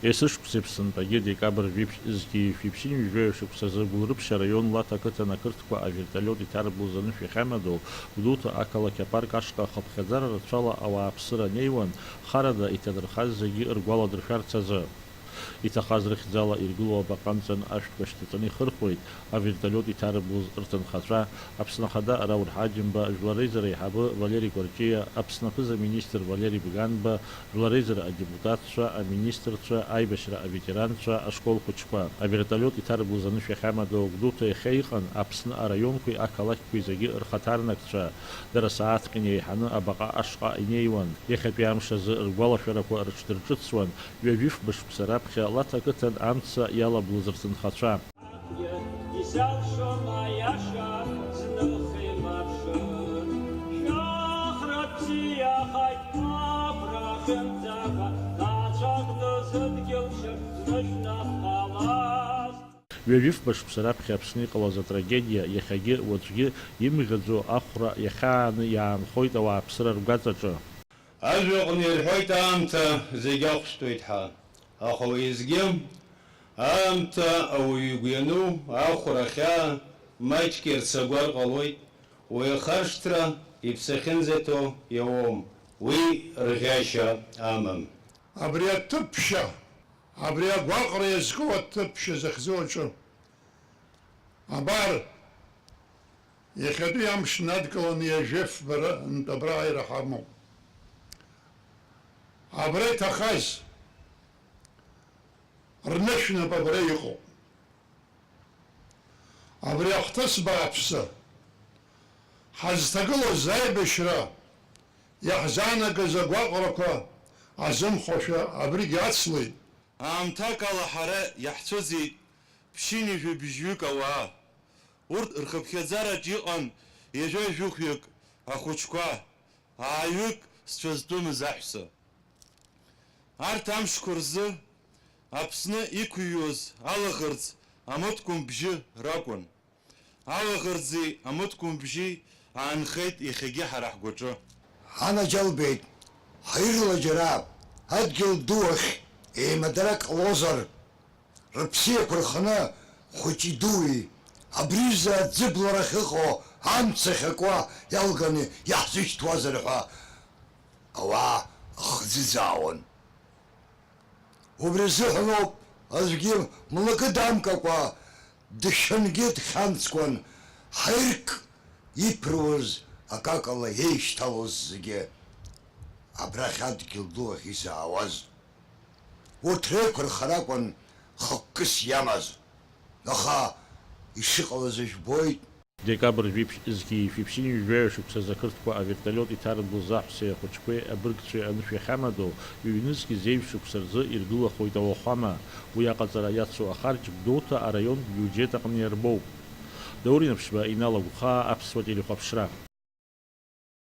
Есышықәсеиԥсынтәагьы декабр фиԥшьынҩ жәаҩашықәсазы Гәылрыԥшьа раион Лаҭа ақыҭан ақырҭқәа аверталиот иҭарблыз анышә иахьамадоу Гәдоуҭа ақалақь апарк ашҟа ахыԥхьаӡара рацәала ауааԥсыра неиуан, харада иҭадырхаз зегьы ргәаладыршәарц азы. Иҭахаз рыхьӡала иргылоу абаҟанҵан ашәҭқәа шьҭаҵаны ихырхуеит аверталиот иҭарблыз рҭынхацәа, Аԥсны Ахада Раур Ҳаџьымба, Жәлар Реизара аиҳабы Валери Кәарҷиа, Аԥсны аԥыза-министр Валери Бганба, Жәлар Реизара адепутатцәа, аминистрцәа, аибашьра аветеранцәа, ашкол хәыҷқәа. Аверталиот иҭарблыз анышә иахьамадоу Гәдоуҭа иахьа иҟан Аԥсны араионқәеи ақалақьқәеи зегьы рхаҭарнакцәа, дара сааҭк инеиҳаны абаҟа ашҟа инеиуан. Иахьатәи амш азы ргәалашәарақәа рыҽдырҿыцуан ҩажәиф бышықәса раԥхьа Лаҭа ақыҭан амца иалаблыз рҭынхацәа. Ҩажәиф башықәса раԥхьа Аԥсны иҟалаз атрагедиа иахьагьы уаҵәгьы имӷьаӡо ахәра иахьааны иаанхоит ауааԥсыра ргәаҵаҿы. Ажәаҟны ирҳәоит аамҭа зегьы ахәшәтәуеит ҳәа, аха уеизгьы аамҭа ауаҩы игәы иану ахәра ахьаа маҷк ирцагәар ҟалоит, уи ахаршҭра иԥсахьынӡаҭоу иауам, уи рӷьашьа амам. Абри аҭыԥшьа, абри агәаҟра иазку аҭыԥшьа захьӡу аҿы абар иахьатәи амш надкыланы иажәиф барантә абра ираҳамоуп. Абра иҭахаз рнышәнап абра иҟоуп. Абри ахәҭыс бааԥсы ҳазҭагылоз аибашьра иаҳзаанагаз агәаҟрақәа азымхошәа абригьы ацлеит. Аамҭак ала ҳара иаҳцәыӡит ԥшьынҩажәа бжьҩык ауаа. Урҭ рхыԥхьаӡараҿ иҟан ҩажәа-жәохәҩык ахәыҷқәа, ааҩык зцәазтәымыз аҳәса. Арҭ амшқәа рзы Аԥсны иқәыҩуаз алаӷырӡ амыткәма бжьы ракәын. Алаӷырӡи амыткәма бжьи аанхеит иахьагьы ҳара ҳгәаҿы. Анаџьалбеит, ҳирла џьара адгьыл ду ахь еимадарак ҟалозар, рыԥсиақәа рханы хәыҷи дуи абриза аӡыбларахь ыҟоу амца ахьакуа иалганы иаҳзышьҭуазар ҳәа ауаа ахӡыӡаауан. Убри азыҳәаноуп аӡәгьы млакы дамкакәа дышьангьы дхьамҵкәан ҳаирк иԥыруаз акакала еишьҭалоз зегьы абрахь адгьыл ду ахь изаауаз. Урҭ реиқәырхара акәын хықәкыс иамаз, аха ишыҟалаз жәбоит. Декабр фиԥшьынҩ жәаҩашықәсазы ақырҭқәа аверталиот иҭарблыз аҳәсеи ахәыҷқәеи абыргцәеи анышә иахьамадоу ҩ-нызқь зеиԥшықәса рзы иргылахоит ауахәама. Уи аҟаҵара иацу ахарџь Гәдоуҭа араионтә биуџьет аҟны иарбоуп. Даур Инаԥшьба, Инал Агәхаа, Аԥсуа телехәаԥшра.